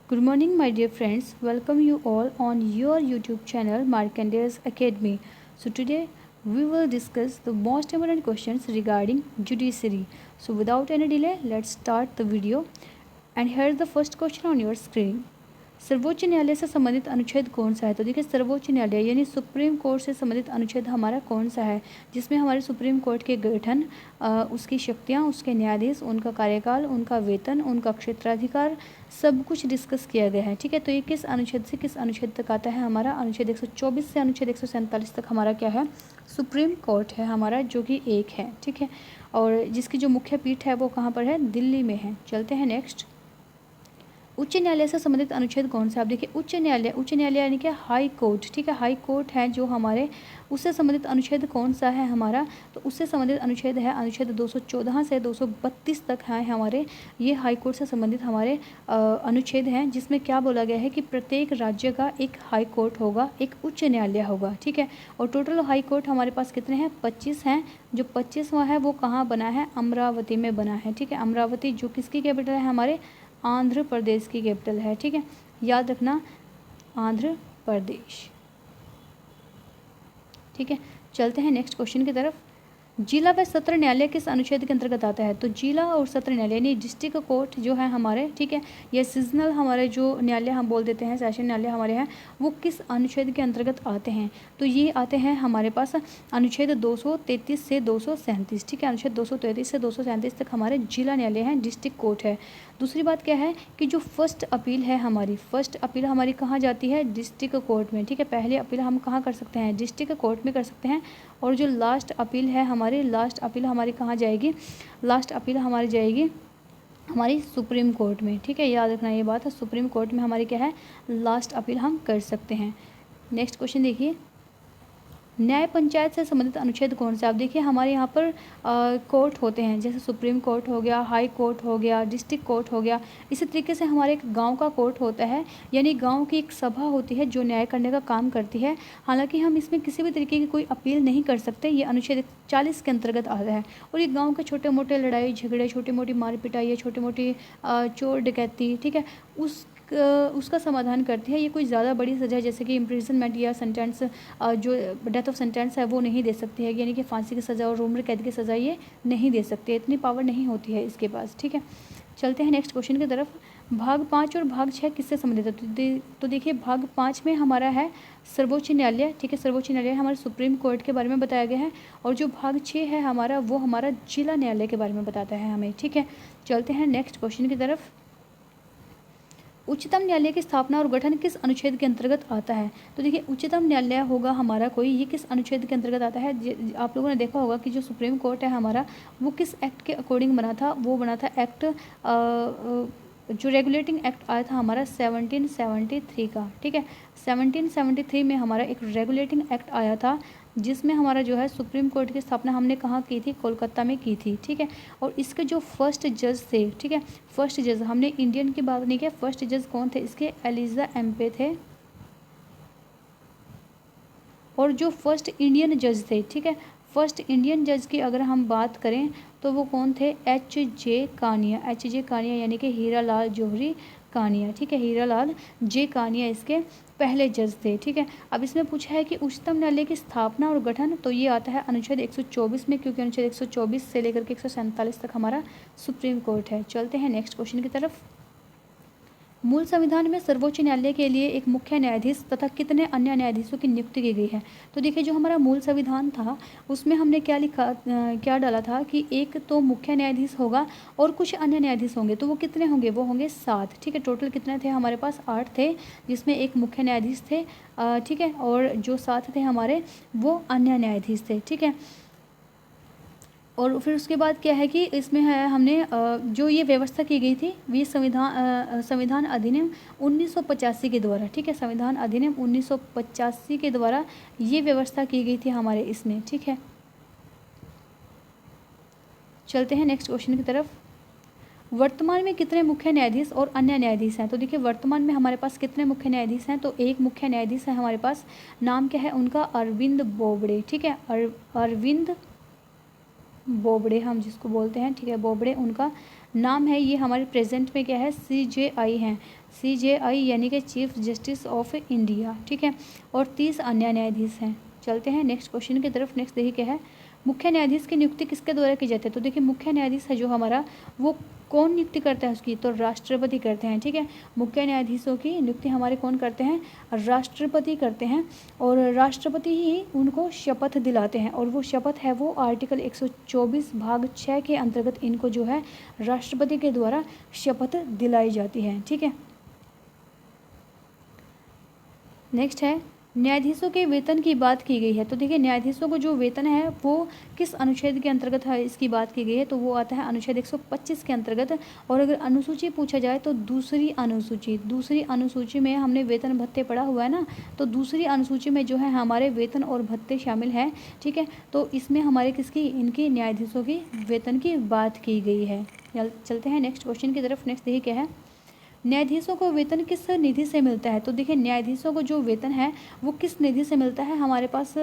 Good morning, my dear friends. Welcome you all on your YouTube channel Markandeya's Academy. So today we will discuss the most important questions regarding judiciary. So without any delay, let's start the video. And here is the first question on your screen. सर्वोच्च न्यायालय से संबंधित अनुच्छेद कौन सा है? तो देखिए सर्वोच्च न्यायालय यानी सुप्रीम कोर्ट से संबंधित अनुच्छेद हमारा कौन सा है, जिसमें हमारे सुप्रीम कोर्ट के गठन, उसकी शक्तियाँ, उसके न्यायाधीश, उनका कार्यकाल, उनका वेतन, उनका क्षेत्राधिकार, सब कुछ डिस्कस किया गया है। ठीक है, तो ये किस अनुच्छेद से किस अनुच्छेद तक आता है? हमारा अनुच्छेद 124 से अनुच्छेद 147 तक हमारा क्या है? सुप्रीम कोर्ट है हमारा, जो कि एक है। ठीक है, और जिसकी जो मुख्य पीठ है वो कहाँ पर है? दिल्ली में है। चलते हैं नेक्स्ट। उच्च न्यायालय से संबंधित अनुच्छेद कौन सा? आप देखिए उच्च न्यायालय यानी कि हाई कोर्ट। ठीक है, हाई कोर्ट है जो हमारे, उससे संबंधित अनुच्छेद कौन सा है हमारा? तो उससे संबंधित अनुच्छेद है अनुच्छेद 214 से 232 तक है हमारे, ये हाई कोर्ट से संबंधित हमारे अनुच्छेद हैं, जिसमें क्या बोला गया है कि प्रत्येक राज्य का एक हाई कोर्ट होगा, एक उच्च न्यायालय होगा। ठीक है, और टोटल हाई कोर्ट हमारे पास कितने हैं? 25 हैं। जो 25वां है वो कहाँ बना है? अमरावती में बना है। ठीक है, अमरावती जो किसकी कैपिटल है? हमारे आंध्र प्रदेश की कैपिटल है। ठीक है, याद रखना, आंध्र प्रदेश। ठीक है, चलते हैं नेक्स्ट क्वेश्चन की तरफ। जिला व सत्र न्यायालय किस अनुच्छेद के अंतर्गत आता है? तो जिला और सत्र न्यायालय यानी डिस्ट्रिक्ट कोर्ट जो है हमारे, ठीक है, ये सीजनल हमारे जो न्यायालय हम बोल देते हैं, सेशन न्यायालय हमारे हैं, वो किस अनुच्छेद के अंतर्गत आते हैं? तो ये आते हैं हमारे पास अनुच्छेद 233 से 237। ठीक है, अनुच्छेद 233 से 237 तक हमारे जिला न्यायालय हैं, डिस्ट्रिक्ट कोर्ट है। दूसरी बात क्या है कि जो फर्स्ट अपील है हमारी, फर्स्ट अपील हमारी कहाँ जाती है? डिस्ट्रिक्ट कोर्ट में। ठीक है, पहले अपील हम कहाँ कर सकते हैं? डिस्ट्रिक्ट कोर्ट में कर सकते हैं। और जो लास्ट अपील है हमारी, लास्ट अपील हमारी कहाँ जाएगी? लास्ट अपील हमारी जाएगी हमारी सुप्रीम कोर्ट में। ठीक है, याद रखना ये बात है, सुप्रीम कोर्ट में हमारी क्या है? लास्ट अपील हम कर सकते हैं। नेक्स्ट क्वेश्चन देखिए, न्याय पंचायत से संबंधित अनुच्छेद कौन सा? आप देखिए हमारे यहाँ पर कोर्ट होते हैं, जैसे सुप्रीम कोर्ट हो गया, हाई कोर्ट हो गया, डिस्ट्रिक्ट कोर्ट हो गया। इसी तरीके से हमारे एक गांव का कोर्ट होता है, यानी गांव की एक सभा होती है जो न्याय करने का काम करती है। हालांकि हम इसमें किसी भी तरीके की कोई अपील नहीं कर सकते, ये अनुच्छेद 40 के अंतर्गत आता है। और ये गाँव के छोटे मोटे लड़ाई झगड़े, छोटी मोटी मार पिटाई, छोटी मोटी चोर डकैती, ठीक है, उसका समाधान करती है। ये कोई ज़्यादा बड़ी सज़ा जैसे कि इम्प्रिजनमेंट या सेंटेंस, जो डेथ ऑफ सेंटेंस है वो नहीं दे सकती है, यानी कि फांसी की सज़ा और उम्र कैद की सज़ा ये नहीं दे सकती है, इतनी पावर नहीं होती है इसके पास। ठीक है, चलते हैं नेक्स्ट क्वेश्चन की तरफ। भाग 5 और भाग 6 किससे संबंधित है? तो देखिए भाग 5 में हमारा है सर्वोच्च न्यायालय। ठीक है, सर्वोच्च न्यायालय हमारे सुप्रीम कोर्ट के बारे में बताया गया है। और जो भाग 6 है हमारा, वो हमारा जिला न्यायालय के बारे में बताता है हमें। ठीक है, चलते हैं नेक्स्ट क्वेश्चन की तरफ। उच्चतम न्यायालय की स्थापना और गठन किस अनुच्छेद के अंतर्गत आता है? तो देखिए उच्चतम न्यायालय होगा हमारा कोई, ये किस अनुच्छेद के अंतर्गत आता है? आप लोगों ने देखा होगा कि जो सुप्रीम कोर्ट है हमारा, वो किस एक्ट के अकॉर्डिंग बना था? वो बना था एक्ट, जो रेगुलेटिंग एक्ट आया था हमारा 1773 का। ठीक है, 1773 में हमारा एक रेगुलेटिंग एक्ट आया था, जिसमें हमारा जो है सुप्रीम कोर्ट की स्थापना हमने कहाँ की थी? कोलकाता में की थी। ठीक है, और इसके जो फर्स्ट जज थे, ठीक है, फर्स्ट जज, हमने इंडियन की बात नहीं किया, फर्स्ट जज कौन थे इसके? एलिजा एम्पे थे। और जो फर्स्ट इंडियन जज थे, ठीक है, फर्स्ट इंडियन जज की अगर हम बात करें तो वो कौन थे? H.J. कानिया। H.J. कानिया यानी कि हीरालाल जौहरी कानिया। ठीक है, हीरालाल जे कानिया इसके पहले जज थे। ठीक है, अब इसमें पूछा है कि उच्चतम न्यायालय की स्थापना और गठन, तो ये आता है अनुच्छेद 124 में, क्योंकि अनुच्छेद 124 से लेकर के 147 तक हमारा सुप्रीम कोर्ट है। चलते हैं नेक्स्ट क्वेश्चन की तरफ। मूल संविधान में सर्वोच्च न्यायालय के लिए एक मुख्य न्यायाधीश तथा कितने अन्य न्यायाधीशों की नियुक्ति की गई है? तो देखिए जो हमारा मूल संविधान था उसमें हमने क्या लिखा, क्या डाला था कि एक तो मुख्य न्यायाधीश होगा और कुछ अन्य न्यायाधीश होंगे। तो वो कितने होंगे? वो होंगे 7। ठीक है, टोटल कितने थे हमारे पास? 8 थे, जिसमें एक मुख्य न्यायाधीश थे, ठीक है, और जो 7 थे हमारे वो अन्य न्यायाधीश थे। ठीक है, और फिर उसके बाद क्या है कि इसमें है हमने जो ये व्यवस्था की गई थी, ये संविधान अधिनियम 1985 के द्वारा। ठीक है, संविधान अधिनियम 1985 के द्वारा ये व्यवस्था की गई थी हमारे इसमें। ठीक है, चलते हैं नेक्स्ट क्वेश्चन की तरफ। वर्तमान में कितने मुख्य न्यायाधीश और अन्य न्यायाधीश हैं? तो देखिए वर्तमान में हमारे पास कितने मुख्य न्यायाधीश हैं? तो एक मुख्य न्यायाधीश है हमारे पास, नाम क्या है उनका? अरविंद बोबड़े। ठीक है, अरविंद बोबड़े हम जिसको बोलते हैं, ठीक है, बोबड़े उनका नाम है ये हमारे प्रेजेंट में क्या है, CJI हैं, CJI यानी कि चीफ जस्टिस ऑफ इंडिया, ठीक है। और 30 अन्य न्यायाधीश हैं। चलते हैं नेक्स्ट क्वेश्चन की तरफ। नेक्स्ट देखिए क्या है, मुख्य न्यायाधीश की नियुक्ति किसके द्वारा की जाती है। तो देखिए मुख्य न्यायाधीश है जो हमारा, वो कौन नियुक्ति करता है उसकी, तो राष्ट्रपति करते हैं, ठीक है। मुख्य न्यायाधीशों की नियुक्ति हमारे कौन करते हैं, राष्ट्रपति करते हैं। और राष्ट्रपति ही उनको शपथ दिलाते हैं, और वो शपथ है वो आर्टिकल 124 भाग 6 के अंतर्गत इनको जो है राष्ट्रपति के द्वारा शपथ दिलाई जाती है, ठीक है। नेक्स्ट है, न्यायाधीशों के वेतन की बात की गई है। तो देखिए न्यायाधीशों को जो वेतन है वो किस अनुच्छेद के अंतर्गत है इसकी बात की गई है, तो वो आता है अनुच्छेद 125 के अंतर्गत। और अगर अनुसूची पूछा जाए तो दूसरी अनुसूची में हमने वेतन भत्ते पढ़ा हुआ है ना, तो दूसरी अनुसूची में जो है हमारे वेतन और भत्ते शामिल है, ठीक है। तो इसमें हमारे किसकी, इनकी न्यायाधीशों की वेतन की बात की गई है। चलते हैं नेक्स्ट क्वेश्चन की तरफ। नेक्स्ट देखिए क्या है, न्यायाधीशों को वेतन किस निधि से मिलता है। तो देखिए न्यायाधीशों को जो वेतन है वो किस निधि से मिलता है। हमारे पास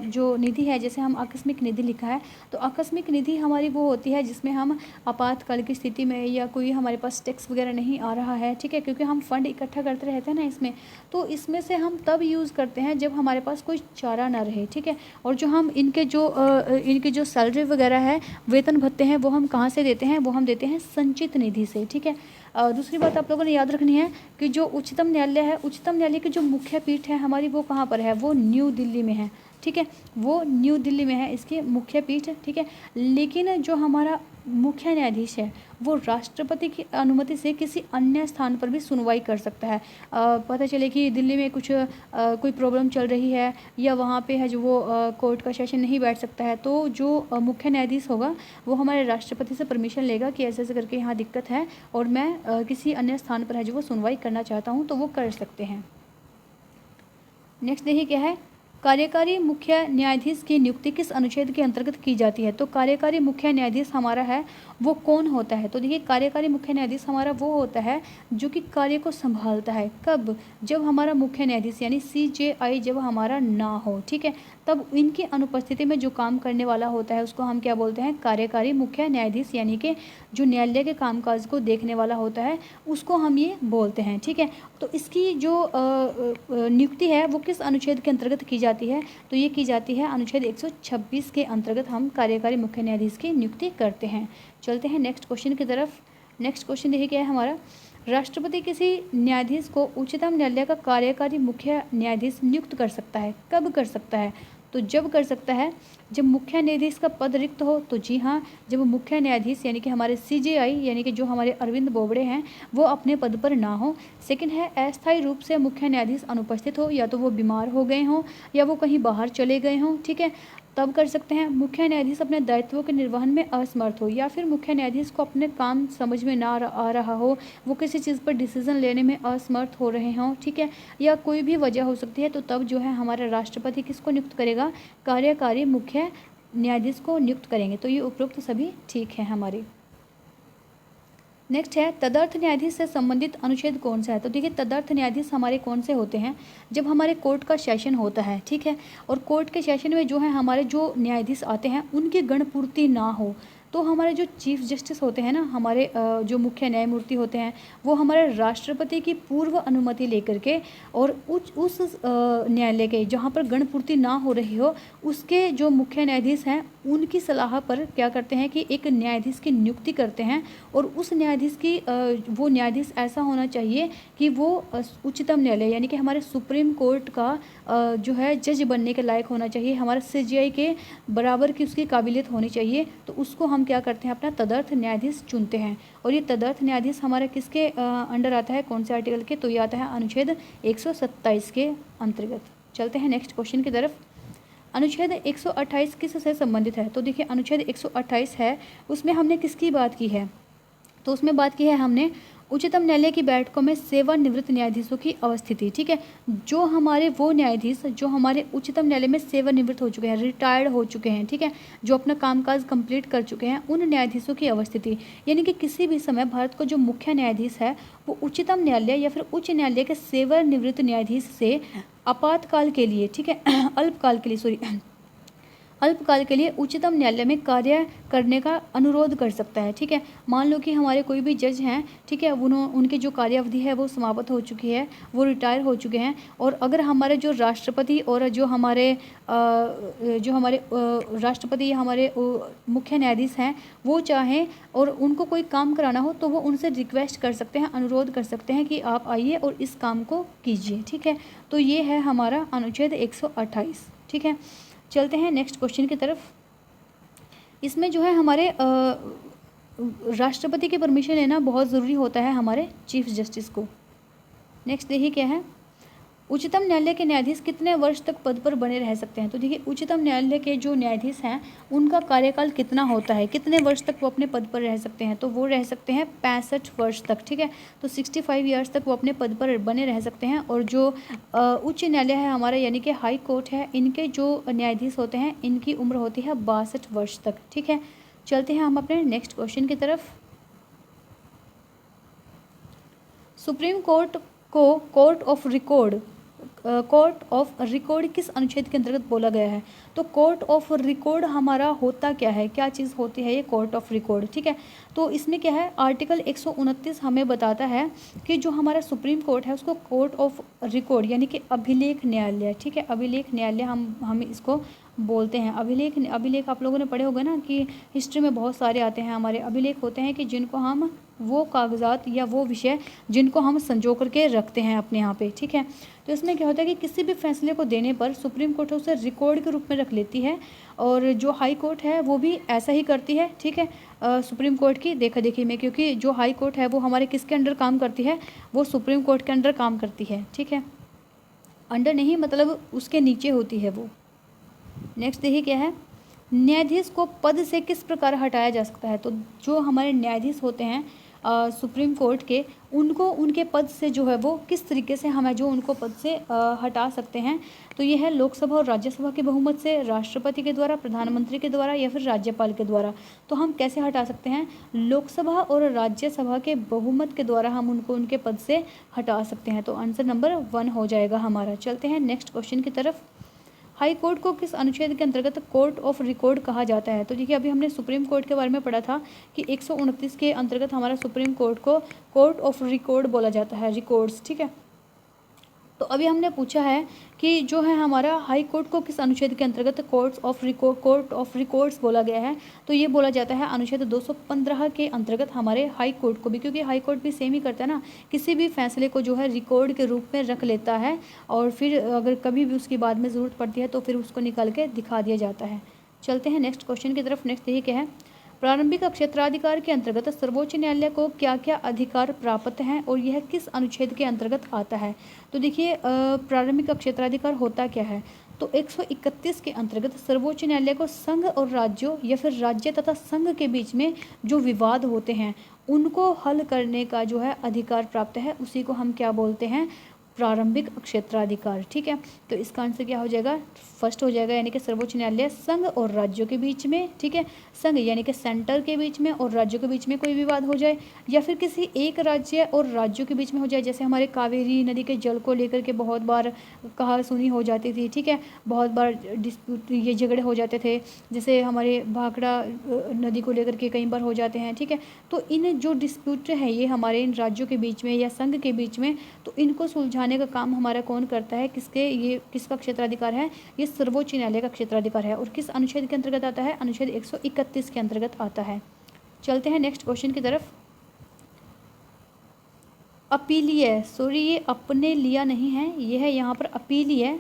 जो निधि है, जैसे हम आकस्मिक निधि लिखा है, तो आकस्मिक निधि हमारी वो होती है जिसमें हम आपातकाल की स्थिति में या कोई हमारे पास टैक्स वगैरह नहीं आ रहा है, ठीक है, क्योंकि हम फंड इकट्ठा करते रहते हैं ना इसमें, तो इसमें से हम तब यूज़ करते हैं जब हमारे पास कोई चारा ना रहे, ठीक है। और जो हम इनके जो सैलरी वगैरह है, वेतन भत्ते हैं, वो हम कहाँ से देते हैं, वो हम देते हैं संचित निधि से, ठीक है। दूसरी बात आप लोगों ने याद रखनी है कि जो उच्चतम न्यायालय है, उच्चतम न्यायालय की जो मुख्य पीठ है हमारी, वो कहाँ पर है, वो न्यू दिल्ली में है, ठीक है। वो न्यू दिल्ली में है इसकी मुख्य पीठ, ठीक है। लेकिन जो हमारा मुख्य न्यायाधीश है वो राष्ट्रपति की अनुमति से किसी अन्य स्थान पर भी सुनवाई कर सकता है। पता चले कि दिल्ली में कुछ कोई प्रॉब्लम चल रही है या वहाँ पे है जो वो कोर्ट का सेशन नहीं बैठ सकता है, तो जो मुख्य न्यायाधीश होगा वो हमारे राष्ट्रपति से परमिशन लेगा कि ऐसे ऐसे करके यहाँ दिक्कत है और मैं किसी अन्य स्थान पर है जो वो सुनवाई करना चाहता हूँ, तो वो कर सकते हैं। नेक्स्ट देखिए क्या है, कार्यकारी मुख्य न्यायाधीश की नियुक्ति किस अनुच्छेद के अंतर्गत की जाती है। तो कार्यकारी मुख्य न्यायाधीश हमारा है वो कौन होता है। तो देखिए कार्यकारी मुख्य न्यायाधीश हमारा वो होता है जो कि कार्य को संभालता है। कब, जब हमारा मुख्य न्यायाधीश यानी CJI जब हमारा ना हो, ठीक है, तब इनकी अनुपस्थिति में जो काम करने वाला होता है उसको हम क्या बोलते हैं, कार्यकारी मुख्य न्यायाधीश, यानी कि जो न्यायालय के कामकाज को देखने वाला होता है उसको हम ये बोलते हैं, ठीक है। तो इसकी जो नियुक्ति है वो किस अनुच्छेद के अंतर्गत की जाती है, तो ये की जाती है अनुच्छेद 126 के अंतर्गत हम कार्यकारी मुख्य न्यायाधीश की नियुक्ति करते हैं। चलते हैं नेक्स्ट क्वेश्चन की तरफ। नेक्स्ट क्वेश्चन देखिए क्या है हमारा, राष्ट्रपति किसी न्यायाधीश को उच्चतम न्यायालय का कार्यकारी मुख्य न्यायाधीश नियुक्त कर सकता है। कब कर सकता है, तो जब कर सकता है जब मुख्य न्यायाधीश का पद रिक्त हो। तो जी हाँ, जब मुख्य न्यायाधीश यानी कि हमारे CJI यानी कि जो हमारे अरविंद बोबड़े हैं वो अपने पद पर ना हो। सेकंड है, अस्थायी रूप से मुख्य न्यायाधीश अनुपस्थित हो, या तो वो बीमार हो गए हों या वो कहीं बाहर चले गए हों, ठीक है, तब कर सकते हैं। मुख्य न्यायाधीश अपने दायित्वों के निर्वहन में असमर्थ हो, या फिर मुख्य न्यायाधीश को अपने काम समझ में ना आ रहा हो, वो किसी चीज़ पर डिसीजन लेने में असमर्थ हो रहे हों, ठीक है, या कोई भी वजह हो सकती है, तो तब जो है हमारा राष्ट्रपति किसको नियुक्त करेगा, कार्यकारी मुख्य न्यायाधीश को नियुक्त करेंगे। तो ये उपरोक्त सभी ठीक है हमारे। नेक्स्ट है, तदर्थ न्यायाधीश से संबंधित अनुच्छेद कौन सा है। तो देखिए तदर्थ न्यायाधीश हमारे कौन से होते हैं, जब हमारे कोर्ट का सेशन होता है, ठीक है, और कोर्ट के सेशन में जो है हमारे जो न्यायाधीश आते हैं उनकी गणपूर्ति ना हो, तो हमारे जो चीफ जस्टिस होते हैं ना, हमारे जो मुख्य न्यायमूर्ति होते हैं, वो हमारे राष्ट्रपति की पूर्व अनुमति लेकर के और उस न्यायालय के जहाँ पर गणपूर्ति ना हो रही हो उसके जो मुख्य न्यायाधीश हैं उनकी सलाह पर क्या करते हैं कि एक न्यायाधीश की नियुक्ति करते हैं। और उस न्यायाधीश की वो न्यायाधीश ऐसा होना चाहिए कि वो उच्चतम न्यायालय यानी कि हमारे सुप्रीम कोर्ट का जो है जज बनने के लायक होना चाहिए, हमारे CJI के बराबर की उसकी काबिलियत होनी चाहिए। तो उसको हम क्या करते हैं, अपना तदर्थ न्यायाधीश चुनते हैं। और ये तदर्थ न्यायाधीश हमारे किसके अंडर आता है, कौन से आर्टिकल के, तो ये आता है अनुच्छेद 127 के अंतर्गत। चलते हैं नेक्स्ट क्वेश्चन की तरफ। अनुच्छेद 128 किस से संबंधित है। तो देखिए अनुच्छेद 128 है, उसमें हमने किसकी बात की है, तो उसमें बात की है हमने उच्चतम न्यायालय की बैठकों में सेवानिवृत्त न्यायाधीशों की अवस्थिति, ठीक है, जो हमारे वो न्यायाधीश जो हमारे उच्चतम न्यायालय में सेवानिवृत्त हो चुके हैं, रिटायर्ड हो चुके हैं, ठीक है, जो अपना कामकाज कंप्लीट कर चुके हैं, उन न्यायाधीशों की अवस्थिति, यानी कि किसी भी समय भारत का जो मुख्य न्यायाधीश है वो उच्चतम न्यायालय या फिर उच्च न्यायालय के सेवानिवृत्त न्यायाधीश से आपातकाल के लिए, ठीक है, अल्पकाल के लिए अल्पकाल के लिए उच्चतम न्यायालय में कार्य करने का अनुरोध कर सकता है। ठीक है, मान लो कि हमारे कोई भी जज हैं, ठीक है, उनकी जो कार्यावधि है वो समाप्त हो चुकी है, वो रिटायर हो चुके हैं, और अगर हमारे जो राष्ट्रपति और जो हमारे राष्ट्रपति या हमारे मुख्य न्यायाधीश हैं वो चाहें और उनको कोई काम कराना हो तो वो उनसे रिक्वेस्ट कर सकते हैं, अनुरोध कर सकते हैं कि आप आइए और इस काम को कीजिए। ठीक है, तो ये है हमारा अनुच्छेद 128। ठीक है, चलते हैं नेक्स्ट क्वेश्चन की तरफ। इसमें जो है हमारे राष्ट्रपति की परमिशन लेना बहुत ज़रूरी होता है हमारे चीफ जस्टिस को। नेक्स्ट देखिए क्या है, उच्चतम न्यायालय के न्यायाधीश कितने वर्ष तक पद पर बने रह सकते हैं। तो देखिए उच्चतम न्यायालय के जो न्यायाधीश हैं उनका कार्यकाल कितना होता है, कितने वर्ष तक वो अपने पद पर रह सकते हैं, तो वो रह सकते हैं 65 वर्ष तक। ठीक है, तो 65 ईयर्स तक वो अपने पद पर बने रह सकते हैं। और जो उच्च न्यायालय है हमारा यानी कि हाई कोर्ट है, इनके जो न्यायाधीश होते हैं इनकी उम्र होती है 62 वर्ष तक। ठीक है, चलते हैं हम अपने नेक्स्ट क्वेश्चन की तरफ। सुप्रीम कोर्ट को कोर्ट ऑफ रिकॉर्ड किस अनुच्छेद के अंतर्गत बोला गया है। तो कोर्ट ऑफ रिकॉर्ड हमारा होता क्या है, क्या चीज़ होती है ये कोर्ट ऑफ रिकॉर्ड। ठीक है, तो इसमें क्या है, आर्टिकल 129 हमें बताता है कि जो हमारा सुप्रीम कोर्ट है उसको कोर्ट ऑफ रिकॉर्ड यानी कि अभिलेख न्यायालय, ठीक है, अभिलेख न्यायालय हम इसको बोलते हैं। अभिलेख आप लोगों ने पढ़े होंगे ना कि हिस्ट्री में बहुत सारे आते हैं हमारे अभिलेख होते हैं कि जिनको हम वो कागजात या वो विषय जिनको हम संजो करके रखते हैं अपने यहाँ पे। ठीक है, तो इसमें क्या होता है कि किसी भी फैसले को देने पर सुप्रीम कोर्ट उसे रिकॉर्ड के रूप में रख लेती है, और जो हाई कोर्ट है वो भी ऐसा ही करती है। ठीक है, सुप्रीम कोर्ट की देखा देखी में, क्योंकि जो हाई कोर्ट है वो हमारे किसके अंडर काम करती है, वो सुप्रीम कोर्ट के अंडर काम करती है। ठीक है, अंडर नहीं मतलब उसके नीचे होती है वो। नेक्स्ट देखिए क्या है, न्यायाधीश को पद से किस प्रकार हटाया जा सकता है। तो जो हमारे न्यायाधीश होते हैं सुप्रीम कोर्ट के, उनको उनके पद से जो है वो किस तरीके से हमें जो उनको पद से हटा सकते हैं। तो ये है लोकसभा और राज्यसभा के बहुमत से, राष्ट्रपति के द्वारा, प्रधानमंत्री के द्वारा या फिर राज्यपाल के द्वारा। तो हम कैसे हटा सकते हैं, लोकसभा और राज्यसभा के बहुमत के द्वारा हम उनको उनके पद से हटा सकते हैं। तो आंसर नंबर 1 हो जाएगा हमारा। चलते हैं नेक्स्ट क्वेश्चन की तरफ। हाई कोर्ट को किस अनुच्छेद के अंतर्गत कोर्ट ऑफ रिकॉर्ड कहा जाता है। तो देखिए अभी हमने सुप्रीम कोर्ट के बारे में पढ़ा था कि 129 के अंतर्गत हमारा सुप्रीम कोर्ट को कोर्ट ऑफ रिकॉर्ड बोला जाता है, रिकॉर्ड्स। ठीक है, तो अभी हमने पूछा है कि जो है हमारा हाई कोर्ट को किस अनुच्छेद के अंतर्गत कोर्ट ऑफ रिकॉर्ड्स बोला गया है। तो ये बोला जाता है अनुच्छेद 215 के अंतर्गत हमारे हाई कोर्ट को भी, क्योंकि हाई कोर्ट भी सेम ही करता है ना, किसी भी फैसले को जो है रिकॉर्ड के रूप में रख लेता है और फिर अगर कभी भी उसकी बाद में ज़रूरत पड़ती है तो फिर उसको निकाल के दिखा दिया जाता है। चलते हैं नेक्स्ट क्वेश्चन की तरफ। नेक्स्ट ये क्या है, प्रारंभिक क्षेत्राधिकार के अंतर्गत सर्वोच्च न्यायालय को क्या क्या अधिकार प्राप्त हैं और यह किस अनुच्छेद के अंतर्गत आता है। तो देखिए प्रारंभिक क्षेत्राधिकार होता क्या है, तो 131 के अंतर्गत सर्वोच्च न्यायालय को संघ और राज्यों या फिर राज्य तथा संघ के बीच में जो विवाद होते हैं उनको हल करने का जो है अधिकार प्राप्त है, उसी को हम क्या बोलते हैं, प्रारंभिक क्षेत्राधिकार। ठीक है, तो इसका आंसर क्या हो जाएगा, फर्स्ट हो जाएगा, यानी कि सर्वोच्च न्यायालय संघ और राज्यों के बीच में। ठीक है, संघ यानी कि सेंटर के बीच में और राज्यों के बीच में कोई विवाद हो जाए, या फिर किसी एक राज्य और राज्यों के बीच में हो जाए, जैसे हमारे कावेरी नदी के जल को लेकर के बहुत बार कहा सुनी हो जाती थी। ठीक है, बहुत बार डिस्प्यूट ये झगड़े हो जाते थे, जैसे हमारे भाखड़ा नदी को लेकर के कई बार हो जाते हैं। ठीक है, तो इन जो डिस्प्यूट है ये हमारे इन राज्यों के बीच में या संघ के बीच में, तो इनको सुलझाने का काम हमारा कौन करता है, ये किसका क्षेत्राधिकार है, ये सर्वोच्च न्यायालय का क्षेत्राधिकार है। और किस अनुच्छेद के अंतर्गत आता है, अनुच्छेद 131 के अंतर्गत आता है। चलते हैं नेक्स्ट क्वेश्चन की तरफ। अपीलीय, सॉरी ये अपने लिया नहीं है, ये है यहाँ पर अपीलीय,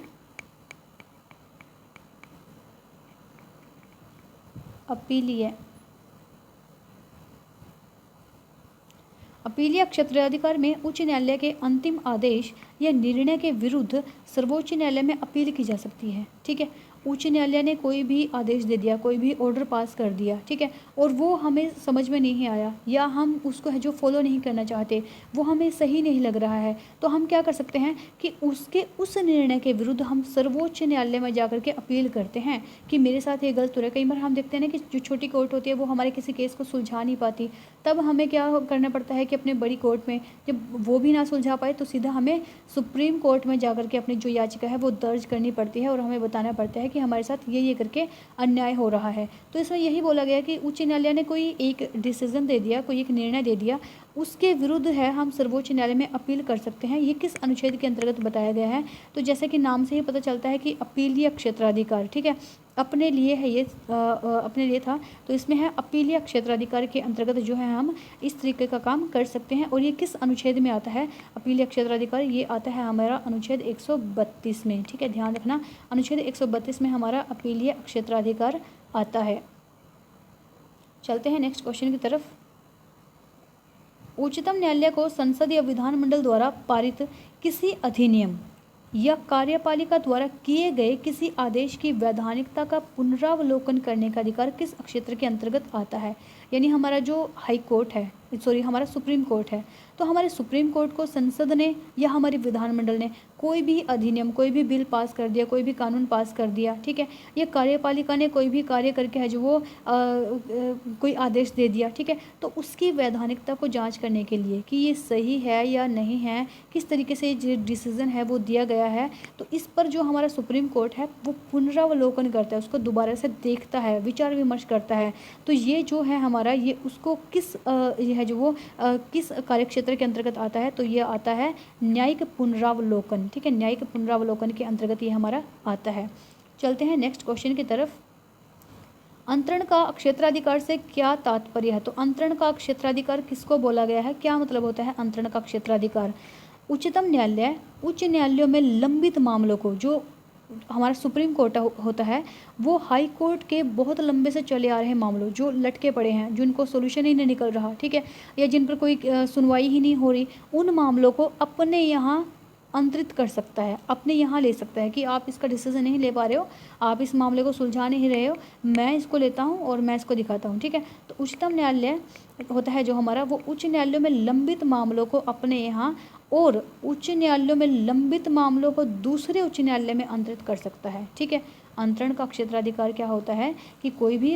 अपीलीय क्षेत्राधिकार में उच्च न्यायालय के अंतिम आदेश या निर्णय के विरुद्ध सर्वोच्च न्यायालय में अपील की जा सकती है। ठीक है, उच्च न्यायालय ने कोई भी आदेश दे दिया, कोई भी ऑर्डर पास कर दिया, ठीक है, और वो हमें समझ में नहीं आया या हम उसको है जो फॉलो नहीं करना चाहते, वो हमें सही नहीं लग रहा है, तो हम क्या कर सकते हैं कि उसके उस निर्णय के विरुद्ध हम सर्वोच्च न्यायालय में जा के अपील करते हैं कि मेरे साथ ये गलत हो रहा है। कई बार हम देखते हैं ना कि जो छोटी कोर्ट होती है वो हमारे किसी केस को सुलझा नहीं पाती, तब हमें क्या करना पड़ता है कि अपने बड़ी कोर्ट में जब वो भी ना सुलझा पाए तो सीधा हमें सुप्रीम कोर्ट में जा के अपनी जो याचिका है वो दर्ज करनी पड़ती है और हमें बताना पड़ता है कि हमारे साथ ये करके अन्याय हो रहा है। तो इसमें यही बोला गया कि उच्च न्यायालय ने कोई एक डिसीजन दे दिया, कोई एक निर्णय दे दिया, उसके विरुद्ध है हम सर्वोच्च न्यायालय में अपील कर सकते हैं। ये किस अनुच्छेद के अंतर्गत बताया गया है? तो जैसे कि नाम से ही पता चलता है कि अपीलीय क्षेत्राधिकार, ठीक है, अपने लिए है ये, अपने लिए था, तो इसमें है अपीलीय क्षेत्राधिकार के अंतर्गत जो है हम इस तरीके का काम कर सकते हैं। और ये किस अनुच्छेद में आता है अपीलीय क्षेत्राधिकार? ये आता है हमारा अनुच्छेद 132 में, ठीक है, ध्यान रखना, अनुच्छेद 132 में हमारा अपीलीय क्षेत्राधिकार आता है। चलते हैं नेक्स्ट क्वेश्चन की तरफ। उच्चतम न्यायालय को संसद या विधानमंडल द्वारा पारित किसी अधिनियम या कार्यपालिका द्वारा किए गए किसी आदेश की वैधानिकता का पुनरावलोकन करने का अधिकार किस क्षेत्र के अंतर्गत आता है? यानी हमारा जो हाई कोर्ट है, हमारा सुप्रीम कोर्ट है, तो हमारे सुप्रीम कोर्ट को संसद ने या हमारे विधानमंडल ने कोई भी अधिनियम, कोई भी बिल पास कर दिया, कोई भी कानून पास कर दिया, ठीक है, या कार्यपालिका ने कोई भी कार्य करके है जो वो कोई आदेश दे दिया, ठीक है, तो उसकी वैधानिकता को जांच करने के लिए कि ये सही है या नहीं है, किस तरीके से जो डिसीज़न है वो दिया गया है, तो इस पर जो हमारा सुप्रीम कोर्ट है वो पुनरावलोकन करता है, उसको दोबारा से देखता है, विचार विमर्श करता है। तो ये जो है हमारा, ये उसको किस ये है जो वो किस कार्यक्षेत्र के अंतर्गत आता है? तो ये आता है न्यायिक पुनरावलोकन, ठीक है, न्यायिक पुनरावलोकन के अंतर्गत ये हमारा आता है। चलते हैं नेक्स्ट क्वेश्चन की तरफ। अंतरण का क्षेत्राधिकार से क्या तात्पर्य है? तो अंतरण का क्षेत्राधिकार किसको बोला गया है? क्या मतलब होता है अंतरण का क्षेत्राधिकार? उच्चतम न्यायालय उच्च न्यायालयों में लंबित मामलों को, जो हमारा सुप्रीम कोर्ट होता है, वो हाई कोर्ट के बहुत लंबे से चले आ रहे मामलों, जो लटके पड़े हैं, जिनको सोल्यूशन ही नहीं निकल रहा, ठीक है, या जिन पर कोई सुनवाई ही नहीं हो रही, उन मामलों को अपने यहाँ अंतरित कर सकता है, अपने यहाँ ले सकता है कि आप इसका डिसीजन नहीं ले पा रहे हो, आप इस मामले को सुलझा नहीं रहे हो, मैं इसको लेता हूँ और मैं इसको दिखाता हूँ, ठीक है। तो उच्चतम न्यायालय होता है जो हमारा, वो उच्च न्यायालयों में लंबित मामलों को अपने यहाँ और उच्च न्यायालयों में लंबित मामलों को दूसरे उच्च न्यायालय में अंतरित कर सकता है, ठीक है। अंतरण का क्षेत्राधिकार क्या होता है कि कोई भी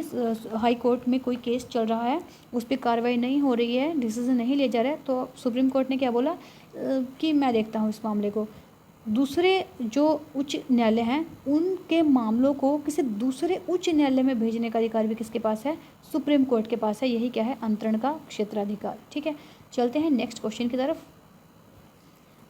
हाई कोर्ट में कोई केस चल रहा है, उस पर कार्रवाई नहीं हो रही है, डिसीजन नहीं लिया जा रहा है, तो सुप्रीम कोर्ट ने क्या बोला कि मैं देखता हूँ इस मामले को, दूसरे जो उच्च न्यायालय हैं उनके मामलों को किसी दूसरे उच्च न्यायालय में भेजने का अधिकार भी किसके पास है? सुप्रीम कोर्ट के पास है। यही क्या है? अंतरण का क्षेत्राधिकार, ठीक है। चलते हैं नेक्स्ट क्वेश्चन की तरफ।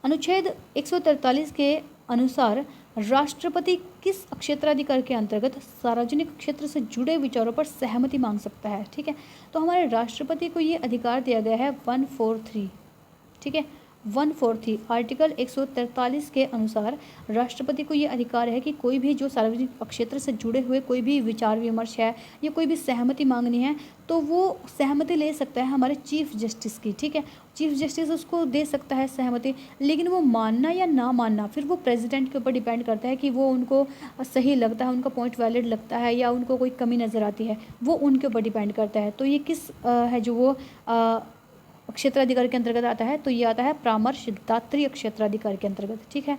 अनुच्छेद 143 के अनुसार राष्ट्रपति किस क्षेत्राधिकार के अंतर्गत सार्वजनिक क्षेत्र से जुड़े विचारों पर सहमति मांग सकता है? ठीक है, तो हमारे राष्ट्रपति को ये अधिकार दिया गया है 143, ठीक है, 143 आर्टिकल 143 के अनुसार राष्ट्रपति को ये अधिकार है कि कोई भी जो सार्वजनिक क्षेत्र से जुड़े हुए कोई भी विचार विमर्श है या कोई भी सहमति मांगनी है तो वो सहमति ले सकता है हमारे चीफ जस्टिस की, ठीक है। चीफ जस्टिस उसको दे सकता है सहमति, लेकिन वो मानना या ना मानना फिर वो प्रेसिडेंट के ऊपर डिपेंड करता है कि वो उनको सही लगता है, उनका पॉइंट वैलिड लगता है या उनको कोई कमी नज़र आती है, वो उनके ऊपर डिपेंड करता है। तो ये किस है जो वो क्षेत्राधिकार के अंतर्गत आता है? तो ये आता है परामर्शदात्री क्षेत्राधिकार के अंतर्गत, ठीक है।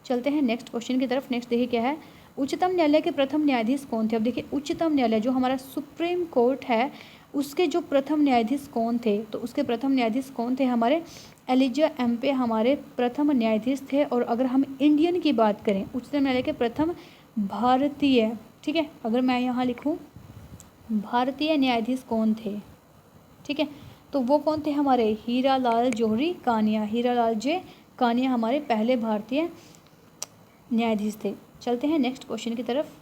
चलते हैं नेक्स्ट क्वेश्चन की तरफ। नेक्स्ट देखिए क्या है, उच्चतम न्यायालय के प्रथम न्यायाधीश कौन थे? अब देखिए उच्चतम न्यायालय जो हमारा सुप्रीम कोर्ट है उसके जो प्रथम न्यायाधीश कौन थे? तो उसके प्रथम न्यायाधीश कौन थे? हमारे एलिजा एम्पे हमारे प्रथम न्यायाधीश थे। और अगर हम इंडियन की बात करें, उच्चतम न्यायालय के प्रथम भारतीय, ठीक है, अगर मैं यहाँ लिखूँ भारतीय न्यायाधीश कौन थे, ठीक है, तो वो कौन थे? हमारे हीरालाल जौहरी कानिया, हीरालाल जे कानिया हमारे पहले भारतीय न्यायाधीश थे। चलते हैं नेक्स्ट क्वेश्चन की तरफ।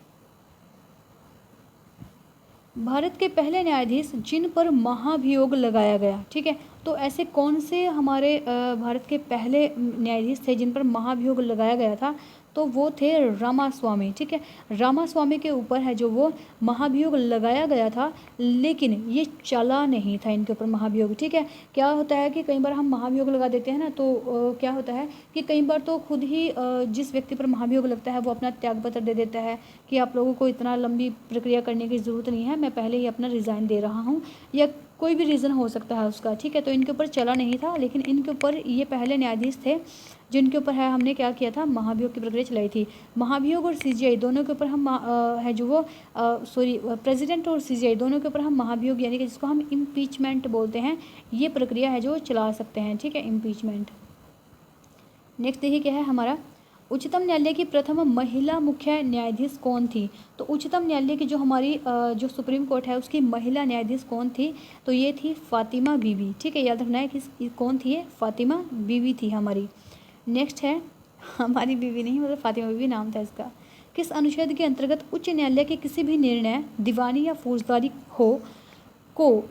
भारत के पहले न्यायाधीश जिन पर महाभियोग लगाया गया, ठीक है, तो ऐसे कौन से हमारे भारत के पहले न्यायाधीश थे जिन पर महाभियोग लगाया गया था? तो वो थे रामास्वामी, ठीक है। रामास्वामी के ऊपर है जो वो महाभियोग लगाया गया था, लेकिन ये चला नहीं था इनके ऊपर महाभियोग, ठीक है। क्या होता है कि कई बार हम महाभियोग लगा देते हैं ना, तो क्या होता है कि कई बार तो खुद ही जिस व्यक्ति पर महाभियोग लगता है वो अपना त्यागपत्र दे देता है कि आप लोगों को इतना लंबी प्रक्रिया करने की ज़रूरत नहीं है, मैं पहले ही अपना रिज़ाइन दे रहा हूँ, या कोई भी रीज़न हो सकता है उसका, ठीक है। तो इनके ऊपर चला नहीं था, लेकिन इनके ऊपर ये पहले न्यायाधीश थे जिनके ऊपर है हमने क्या किया था? महाभियोग की प्रक्रिया चलाई थी। महाभियोग और सीजीआई दोनों के ऊपर हम है जो वो प्रेसिडेंट और सीजीआई दोनों के ऊपर हम महाभियोग यानी कि जिसको हम इम्पीचमेंट बोलते हैं, ये प्रक्रिया है जो चला सकते हैं, ठीक है, इम्पीचमेंट। नेक्स्ट देखिए क्या है हमारा, उच्चतम न्यायालय की प्रथम महिला मुख्य न्यायाधीश कौन थी? तो उच्चतम न्यायालय की जो हमारी जो सुप्रीम कोर्ट है उसकी महिला न्यायाधीश कौन थी? तो ये थी फातिमा बीवी। ठीक है, याद रखना है कि कौन थी ये? फातिमा बीवी थी हमारी। नेक्स्ट है, हमारी बीवी नहीं मतलब फातिमा बीवी नाम था इसका। किस अनुच्छेद के अंतर्गत उच्च न्यायालय के किसी भी निर्णय दीवानी या फौजदारी को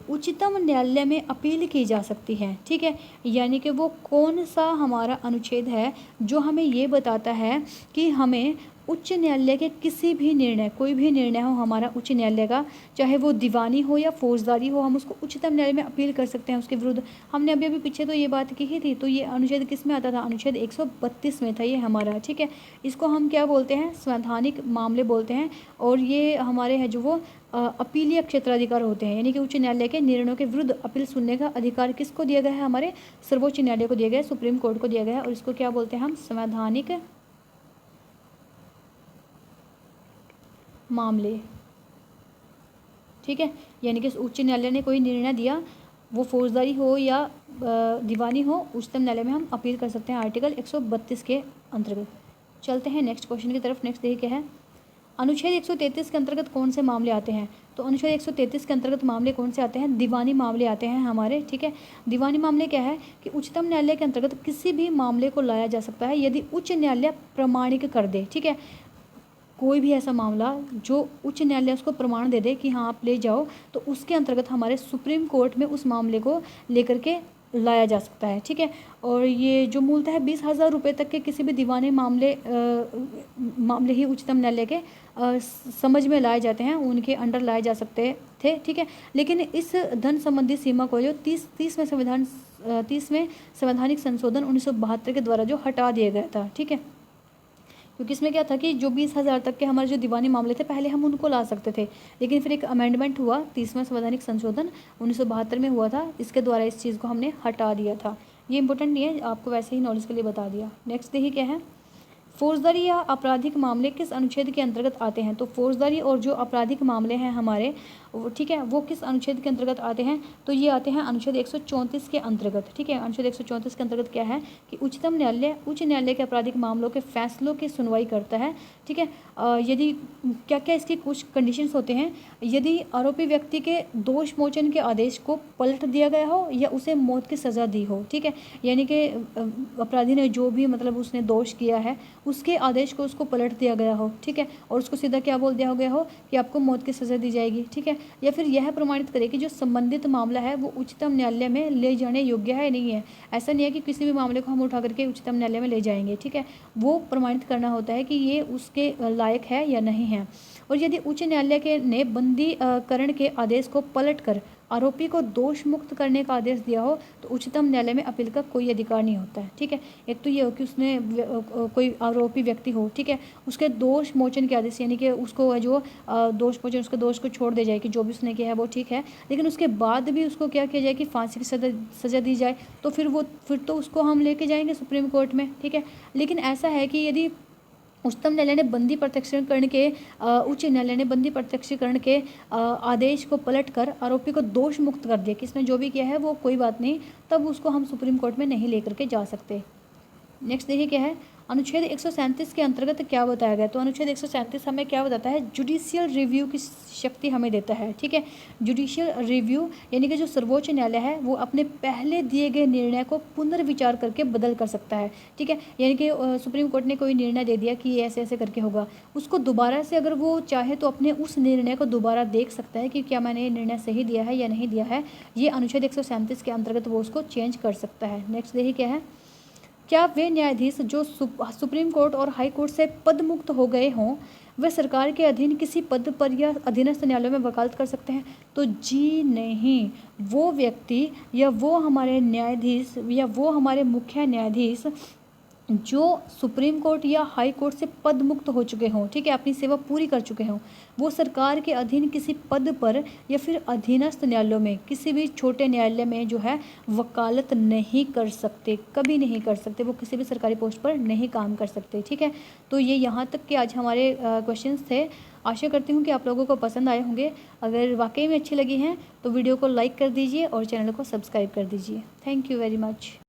उच्चतम न्यायालय में अपील की जा सकती है? ठीक है, यानी कि वो कौन सा हमारा अनुच्छेद है जो हमें ये बताता है कि हमें उच्च न्यायालय के किसी भी निर्णय, कोई भी निर्णय हो हमारा उच्च न्यायालय का, चाहे वो दीवानी हो या फौजदारी हो, हम उसको उच्चतम न्यायालय में अपील कर सकते हैं उसके विरुद्ध। हमने अभी अभी पीछे तो ये बात की ही थी। तो ये अनुच्छेद किस में आता था? अनुच्छेद 132 में था ये हमारा। ठीक है, इसको हम क्या बोलते हैं? संवैधानिक मामले बोलते हैं। और ये हमारे हैं जो वो अपीलीय क्षेत्राधिकार होते हैं, यानी कि उच्च न्यायालय के निर्णयों के विरुद्ध अपील सुनने का अधिकार किसको दिया गया है? हमारे सर्वोच्च न्यायालय को दिया गया है, सुप्रीम कोर्ट को दिया गया है। और इसको क्या बोलते हैं हम? संवैधानिक मामले। ठीक है, यानी कि उच्च न्यायालय ने कोई निर्णय दिया, वो फौजदारी हो या दीवानी हो, उच्चतम न्यायालय में हम अपील कर सकते हैं आर्टिकल 132 के अंतर्गत। चलते हैं नेक्स्ट क्वेश्चन की तरफ। नेक्स्ट देखिए क्या है, अनुच्छेद 133 के अंतर्गत कौन से मामले आते हैं? तो अनुच्छेद 133 के अंतर्गत मामले कौन से आते हैं? दीवानी मामले आते हैं हमारे। ठीक है, दीवानी मामले क्या है कि उच्चतम न्यायालय के अंतर्गत किसी भी मामले को लाया जा सकता है यदि उच्च न्यायालय प्रमाणिक कर दे। ठीक है, कोई भी ऐसा मामला जो उच्च न्यायालय उसको प्रमाण दे दे कि हाँ आप ले जाओ, तो उसके अंतर्गत हमारे सुप्रीम कोर्ट में उस मामले को लेकर के लाया जा सकता है। ठीक है, और ये जो मूलतः 20,000 रुपये तक के किसी भी दीवानी मामले ही उच्चतम न्यायालय के समझ में लाए जाते हैं, उनके अंडर लाए जा सकते थे। ठीक है, लेकिन इस धन संबंधी सीमा को जो 30वें संवैधानिक संशोधन 1972 के द्वारा जो हटा दिया गया था। ठीक है, क्योंकि इसमें क्या था कि जो 20,000 तक के हमारे जो दीवानी मामले थे पहले हम उनको ला सकते थे, लेकिन फिर एक अमेंडमेंट हुआ, 30वां संवैधानिक संशोधन 1972 में हुआ था, इसके द्वारा इस चीज़ को हमने हटा दिया था। ये इंपॉर्टेंट नहीं है, आपको वैसे ही नॉलेज के लिए बता दिया। नेक्स्ट देखिए क्या है, फौजदारी या आपराधिक मामले किस अनुच्छेद के अंतर्गत आते हैं? तो फौजदारी और जो आपराधिक मामले हैं हमारे, ठीक है, वो किस अनुच्छेद के अंतर्गत आते हैं? तो ये आते हैं अनुच्छेद 134 के अंतर्गत। ठीक है, अनुच्छेद 134 के अंतर्गत क्या है कि उच्चतम न्यायालय उच्च न्यायालय के आपराधिक मामलों के फैसलों की सुनवाई करता है। ठीक है, यदि क्या क्या इसके कुछ कंडीशंस होते हैं, यदि आरोपी व्यक्ति के दोष मोचन के आदेश को पलट दिया गया हो या उसे मौत की सज़ा दी हो। ठीक है, यानी कि अपराधी ने जो भी मतलब उसने दोष किया है उसके आदेश को उसको पलट दिया गया हो। ठीक है, और उसको सीधा क्या बोल दिया गया हो कि आपको मौत की सज़ा दी जाएगी। ठीक है, या फिर यह प्रमाणित करे कि जो संबंधित मामला है वो उच्चतम न्यायालय में ले जाने योग्य है नहीं है। ऐसा नहीं है कि किसी भी मामले को हम उठा करके उच्चतम न्यायालय में ले जाएंगे। ठीक है, वो प्रमाणित करना होता है कि ये उसके लायक है या नहीं है। और यदि उच्च न्यायालय के ने बंदीकरण के आदेश को पलट कर आरोपी को दोष मुक्त करने का आदेश दिया हो तो उच्चतम न्यायालय में अपील का कोई अधिकार नहीं होता है। ठीक है, एक तो ये हो कि उसने कोई आरोपी व्यक्ति हो, ठीक है, उसके दोष मोचन के आदेश, यानी कि उसको जो दोष मोचन, उसके दोष को छोड़ दे जाए कि जो भी उसने किया है वो ठीक है, लेकिन उसके बाद भी उसको क्या किया जाए कि फांसी की सज़ा दी जाए, तो फिर तो उसको हम लेके जाएंगे सुप्रीम कोर्ट में। ठीक है, लेकिन ऐसा है कि यदि उच्चतम न्यायालय ने बंदी प्रत्यक्षीकरण के उच्च न्यायालय ने बंदी प्रत्यक्षीकरण के आदेश को पलटकर आरोपी को दोष मुक्त कर दिया कि इसने जो भी किया है वो कोई बात नहीं, तब उसको हम सुप्रीम कोर्ट में नहीं लेकर के जा सकते। नेक्स्ट देखिए क्या है, अनुच्छेद 137 के अंतर्गत क्या बताया गया? तो अनुच्छेद 137 हमें क्या बताता है? जुडिशियल रिव्यू की शक्ति हमें देता है। ठीक है, जुडिशियल रिव्यू यानी कि जो सर्वोच्च न्यायालय है वो अपने पहले दिए गए निर्णय को पुनर्विचार करके बदल कर सकता है। ठीक है, यानी कि सुप्रीम कोर्ट ने कोई निर्णय दे दिया कि ये ऐसे ऐसे करके होगा, उसको दोबारा से अगर वो चाहे तो अपने उस निर्णय को दोबारा देख सकता है कि क्या मैंने ये निर्णय सही दिया है या नहीं दिया है। ये अनुच्छेद 137 के अंतर्गत वो उसको चेंज कर सकता है। नेक्स्ट देखिए क्या है, क्या वे न्यायाधीश जो सुप्रीम कोर्ट और हाई कोर्ट से पद मुक्त हो गए हों वे सरकार के अधीन किसी पद पर या अधीनस्थ न्यायालयों में वकालत कर सकते हैं? तो जी नहीं, वो व्यक्ति या वो हमारे न्यायाधीश या वो हमारे मुख्य न्यायाधीश जो सुप्रीम कोर्ट या हाई कोर्ट से पद मुक्त हो चुके हों, ठीक है, अपनी सेवा पूरी कर चुके हों, वो सरकार के अधीन किसी पद पर या फिर अधीनस्थ न्यायालयों में किसी भी छोटे न्यायालय में जो है वकालत नहीं कर सकते, कभी नहीं कर सकते, वो किसी भी सरकारी पोस्ट पर नहीं काम कर सकते। ठीक है, तो ये यहाँ तक के आज हमारे क्वेश्चंस थे। आशा करती हूँ कि आप लोगों को पसंद आए होंगे। अगर वाकई में अच्छी लगी हैं तो वीडियो को लाइक कर दीजिए और चैनल को सब्सक्राइब कर दीजिए। Thank you very much.